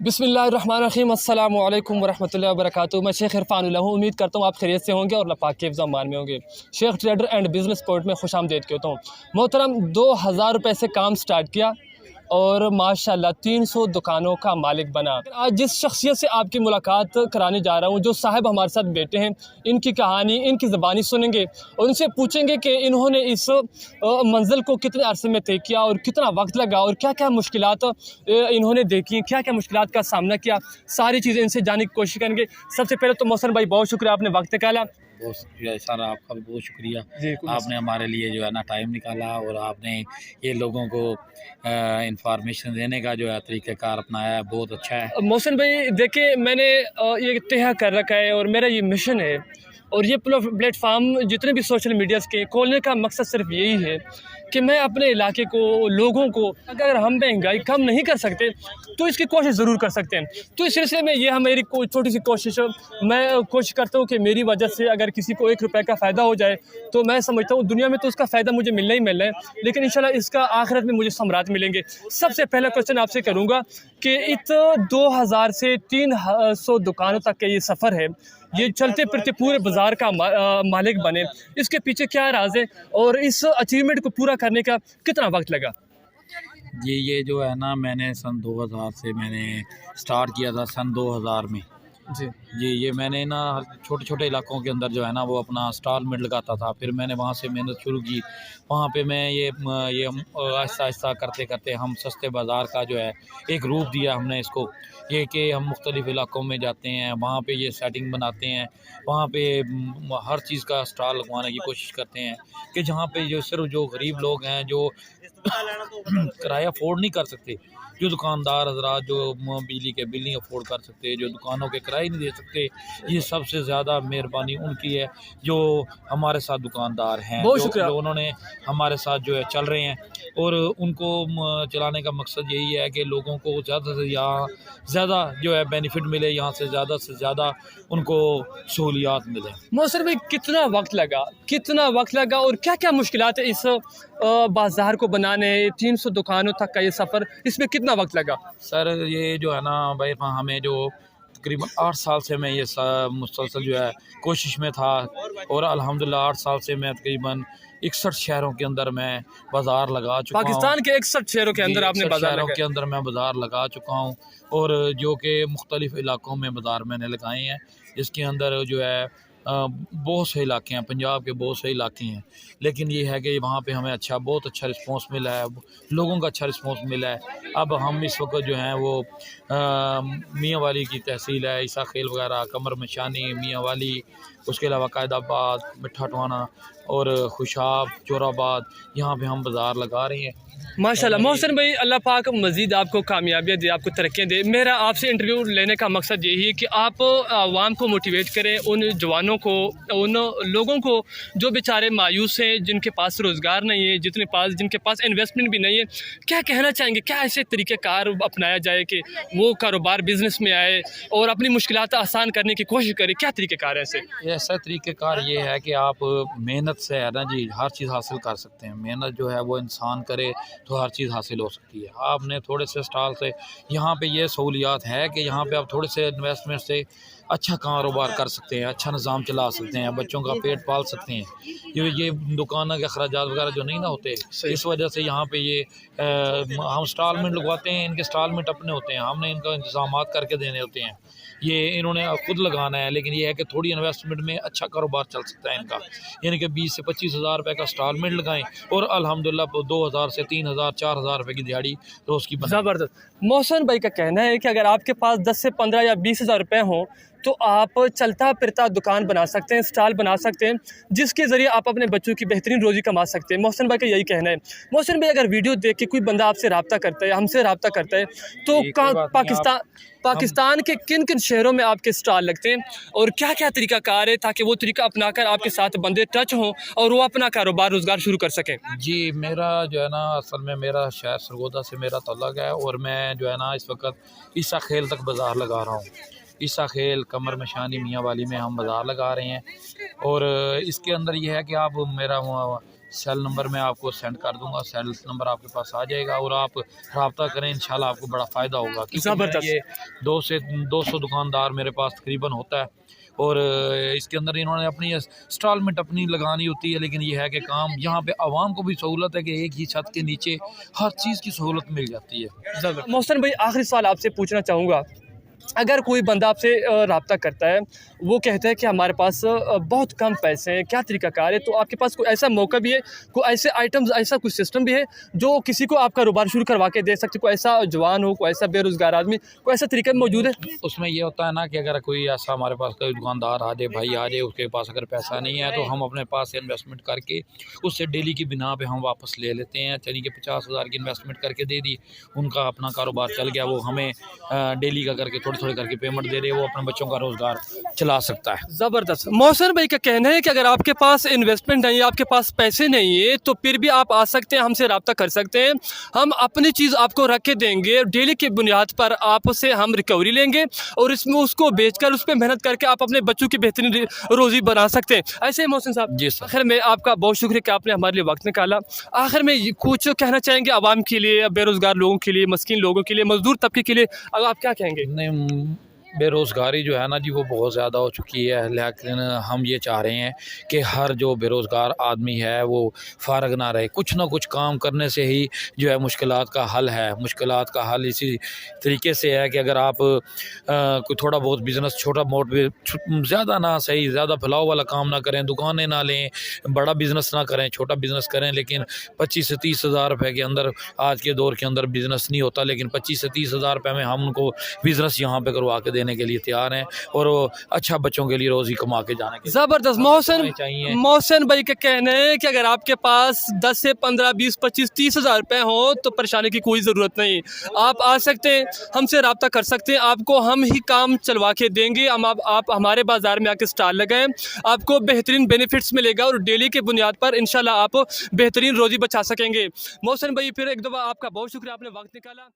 बिस्मिल्लाहिर्रहमानिर्रहीम अस्सलामु अलैकुम वरहमतुल्लाहि वबरकातुहू। मैं शेख इरफानुल्लाह हूँ। उम्मीद करता हूँ आप खैरियत से होंगे और अल्लाह पाक के हिफ्ज़ अमान में होंगे। Sheikh trader and business port में खुशामदीद कहता हूँ। मोहतरम 2000 रुपये से काम स्टार्ट किया और माशाल्लाह 300 दुकानों का मालिक बना। आज जिस शख्सियत से आपकी मुलाकात कराने जा रहा हूँ, जो साहब हमारे साथ बैठे हैं, इनकी कहानी, इनकी ज़बानी सुनेंगे और उनसे पूछेंगे कि इन्होंने इस मंजिल को कितने अरसे में तय किया और कितना वक्त लगा और क्या क्या मुश्किलात इन्होंने देखी, क्या क्या मुश्किलात का सामना किया। सारी चीज़ें इनसे जानने की कोशिश करेंगे। सबसे पहले तो मोहसन भाई बहुत शुक्रिया, आपने वक्त निकाला। बहुत शुक्रिया सर, आपका भी बहुत शुक्रिया। जी, आपने हमारे लिए जो है ना टाइम निकाला और आपने ये लोगों को इंफॉर्मेशन देने का जो है तरीक़ाकार अपनाया है, बहुत अच्छा है। मोहसन भाई देखिए, मैंने ये तय कर रखा है और मेरा ये मिशन है और ये प्लेटफार्म जितने भी सोशल मीडियाज़ के खोलने का मकसद सिर्फ यही है कि मैं अपने इलाके को, लोगों को, अगर हम महंगाई कम नहीं कर सकते तो इसकी कोशिश ज़रूर कर सकते हैं। तो इस सिलसिले में ये मेरी छोटी सी कोशिश, मैं कोशिश करता हूँ कि मेरी वजह से अगर किसी को 1 रुपये का फ़ायदा हो जाए तो मैं समझता हूँ दुनिया में तो उसका फ़ायदा मुझे मिलना ही मिलना है, लेकिन इंशाल्लाह इसका आखिरत में मुझे समरात मिलेंगे। सबसे पहला क्वेश्चन आपसे करूँगा कि इत 2000 से 300 दुकानों तक का ये सफ़र है, ये चलते फिरते पूरे बाज़ार का मालिक बने, इसके पीछे क्या राज है और इस अचीवमेंट को पूरा करने का कितना वक्त लगा? जी, ये जो है ना मैंने सन 2000 से मैंने स्टार्ट किया था, सन 2000 में। जी जी, ये मैंने ना छोटे छोटे इलाकों के अंदर जो है ना वो अपना स्टॉल में लगाता था। फिर मैंने वहाँ से मेहनत शुरू की। वहाँ पे मैं ये आहिस्ता आहिस्ता करते करते हम सस्ते बाज़ार का जो है एक रूप दिया हमने इसको, ये कि हम मुख्तलिफ़ इलाकों में जाते हैं, वहाँ पे ये सेटिंग बनाते हैं, वहाँ पे हर चीज़ का स्टॉल लगवाने की कोशिश करते हैं कि जहाँ पे जो सिर्फ जो गरीब लोग हैं, जो किराया अफोर्ड नहीं कर सकते, जो दुकानदार हजरात जो बिजली के बिल नहीं अफोर्ड कर सकते, जो दुकानों के किराए नहीं दे सकते, ये सबसे ज़्यादा मेहरबानी उनकी है जो हमारे साथ दुकानदार हैं, बहुत शुक्रिया। जो उन्होंने हमारे साथ जो है चल रहे हैं। और उनको चलाने का मकसद यही है कि लोगों को ज़्यादा से ज़्यादा जो है बेनिफिट मिले, यहाँ से ज़्यादा उनको सहूलियात मिले। मोहसन भाई कितना वक्त लगा और क्या क्या मुश्किलात है इस बाज़ार को बनाने, 300 दुकानों तक का ये सफ़र, इसमें कितना वक्त लगा? सर ये जो है ना भाई, हमें जो तकरीबन 8 साल से मैं ये मुसलसल जो है कोशिश में था और अल्हम्दुलिल्लाह 8 साल से मैं तकरीबन 61 शहरों के अंदर मैं बाज़ार लगा चुका हूँ। पाकिस्तान के 61 शहरों के अंदर आपने बाज़ार शहरों लगाए? के अंदर मैं बाज़ार लगा चुका हूँ और जो कि मुख्तलिफ़ इलाकों में बाज़ार मैंने लगाए हैं, जिसके अंदर जो है बहुत से इलाके हैं, पंजाब के बहुत से इलाके हैं। लेकिन ये है कि वहाँ पे हमें बहुत अच्छा रिस्पांस मिला है, लोगों का अच्छा रिस्पांस मिला है। अब हम इस वक्त जो हैं वो मियाँ वाली की तहसील है, ईसा खेल वगैरह, कमर मशानी, मियाँ वाली, उसके अलावा कायदाबाद, मिठा टवाना और खुशाब, चोराबाद, यहाँ पे हम बाज़ार लगा रहे हैं। माशाल्लाह। मोहसन भाई अल्लाह पाक मज़ीद आपको कामयाबियाँ दे, आपको तरक्कियाँ दे। मेरा आपसे इंटरव्यू लेने का मकसद यही है कि आप आवाम को मोटिवेट करें, उन जवानों को, उन लोगों को जो बेचारे मायूस हैं, जिनके पास रोज़गार नहीं है, जिनके पास इन्वेस्टमेंट भी नहीं है। क्या कहना चाहेंगे, क्या ऐसे तरीक़ेकार अपनाया जाए कि वो कारोबार बिज़नेस में आए और अपनी मुश्किलात आसान करने की कोशिश करें? क्या तरीक़ेकार है ऐसे? ऐसा तरीक़ेकार ये है कि आप मेहनत से है ना जी हर चीज़ हासिल कर सकते हैं। मेहनत जो है वो इंसान करे तो हर चीज़ हासिल हो सकती है। आपने थोड़े से स्टॉल से यहाँ पे ये सहूलियात है कि यहाँ पे आप थोड़े से इन्वेस्टमेंट से अच्छा कारोबार कर सकते हैं, अच्छा निज़ाम चला सकते हैं, बच्चों का पेट पाल सकते हैं। ये दुकानों के अखराजात वगैरह जो नहीं ना होते, इस वजह से यहाँ पे ये हम इंस्टॉलमेंट लगवाते हैं, इनके इंस्टॉलमेंट अपने होते हैं, हमने इनका इंतजाम करके देने होते हैं, ये इन्होंने खुद लगाना है। लेकिन ये है कि थोड़ी इन्वेस्टमेंट में अच्छा कारोबार चल सकता है इनका, यानी कि 20 से 25 हज़ार रुपये का इंस्टॉलमेंट लगाएं और अल्हम्दुलिल्लाह 2000 से 3000 4000 रुपये की दिहाड़ी रोज़ की बनाएं। ज़बरदस्त। मोहसन भाई का कहना है कि अगर आपके पास 10 से 15 या 20 हज़ार रुपये हों तो आप चलता फिरता दुकान बना सकते हैं, स्टॉल बना सकते हैं, जिसके ज़रिए आप अपने बच्चों की बेहतरीन रोज़ी कमा सकते हैं। मोहसन भाई का यही कहना है। मोहसन भाई अगर वीडियो देख के कोई बंदा आपसे रब्ता करता है, हमसे रब्ता करता है, तो पाकिस्तान के किन किन शहरों में आपके स्टॉल लगते हैं और क्या क्या तरीक़ाकार है ताकि वो तरीका अपनाकर आपके साथ बंदे टच हों और वो अपना कारोबार रोज़गार शुरू कर सकें? जी, मेरा जो है ना असल में मेरा शहर सरगोदा से मेरा तल्लुक़ है और मैं जो है ना इस वक्त ईसा खेल तक बाज़ार लगा रहा हूँ। ईसा खेल, कमर मशानी, मियाँ वाली में हम बाज़ार लगा रहे हैं और इसके अंदर ये है कि आप मेरा सेल नंबर मैं आपको सेंड कर दूंगा, सेल नंबर आपके पास आ जाएगा और आप रब्ता करें, इंशाल्लाह आपको बड़ा फ़ायदा होगा। क्योंकि ये 2 से 200 दुकानदार मेरे पास तकरीबन होता है और इसके अंदर इन्होंने अपनी इंस्टॉलमेंट अपनी लगानी होती है, लेकिन ये है कि काम यहाँ पे आवाम को भी सहूलत है कि एक ही छत के नीचे हर चीज़ की सहूलत मिल जाती है। मोहसिन भाई, आखिरी सवाल आपसे पूछना चाहूँगा, अगर कोई बंदा आपसे रब्ता करता है, वो कहता है कि हमारे पास बहुत कम पैसे हैं, क्या तरीक़ाकार है, तो आपके पास कोई ऐसा मौका भी है, कोई ऐसे आइटम्स, ऐसा कुछ सिस्टम भी है जो किसी को आप कारोबार शुरू करवा के दे सकते, कोई ऐसा जवान हो, कोई ऐसा बेरोज़गार आदमी, कोई ऐसा तरीका मौजूद है? उसमें ये होता है ना कि अगर कोई ऐसा हमारे पास कोई दुकानदार आ जाए, भाई आ जाए, उसके पास अगर पैसा नहीं है तो हम अपने पास से इन्वेस्टमेंट करके उससे डेली की बिना पे हम वापस ले लेते हैं। चलिए कि 50,000 की इन्वेस्टमेंट करके दे दी, उनका अपना कारोबार चल गया, वो हमें डेली का करके थोड़ी थोड़ी करके पेमेंट दे रहे, वो अपने बच्चों का रोज़गार चला सकता है। ज़बरदस्त। मोहसिन भाई का कहना है कि अगर आपके पास इन्वेस्टमेंट नहीं है, आपके पास पैसे नहीं है, तो फिर भी आप आ सकते हैं, हमसे रब्ता कर सकते हैं, हम अपनी चीज़ आपको रख के देंगे, डेली की बुनियाद पर आपसे हम रिकवरी लेंगे और इसमें उसको बेचकर उस पर मेहनत करके आप अपने बच्चों की बेहतरीन रोज़ी बना सकते हैं। ऐसे ही मोहसिन साहब? जी सर। आखिर में आपका बहुत शुक्रिया कि आपने हमारे लिए वक्त निकाला। आखिर में कुछ कहना चाहेंगे आवाम के लिए, बेरोज़गार लोगों के लिए, मस्कीन लोगों के लिए, मजदूर तबके के लिए, अगर आप क्या कहेंगे? नहीं, बेरोज़गारी जो है ना जी वो बहुत ज़्यादा हो चुकी है, लेकिन हम ये चाह रहे हैं कि हर जो बेरोज़गार आदमी है वो फ़ारग ना रहे, कुछ ना कुछ काम करने से ही जो है मुश्किलात का हल है। मुश्किलात का हल इसी तरीके से है कि अगर आप कोई थोड़ा बहुत बिज़नेस छोटा मोट भी ज़्यादा ना सही, ज़्यादा फैलाव वाला काम ना करें, दुकानें ना लें, बड़ा बिज़नेस ना करें, छोटा बिज़नेस करें, लेकिन 25 से 30 हज़ार रुपये के अंदर आज के दौर के अंदर बिज़नेस नहीं होता, लेकिन 25 से 30 हज़ार रुपये में हम उनको बिज़नेस यहाँ पे करवा के देने के लिए तैयार हैं और वो अच्छा बच्चों के लिए रोज़ी कमा के जाने के ज़बरदस्त। मोहसिन भाई का कहना है कि अगर आपके पास 10 से 15, 20, 25, 30 हज़ार रुपये हो तो परेशानी की कोई ज़रूरत नहीं, आप आ सकते हैं, हमसे रब्ता कर सकते हैं, आपको हम ही काम चलवा के देंगे। हम आप हमारे बाज़ार में आके स्टॉल लगाएं, आपको बेहतरीन बेनिफिट्स मिलेगा और डेली के बुनियाद पर इंशाल्लाह आप बेहतरीन रोज़ी बचा सकेंगे। मोहसिन भाई, फिर एक दफ़ा आपका बहुत शुक्रिया, आपने वक्त निकाला।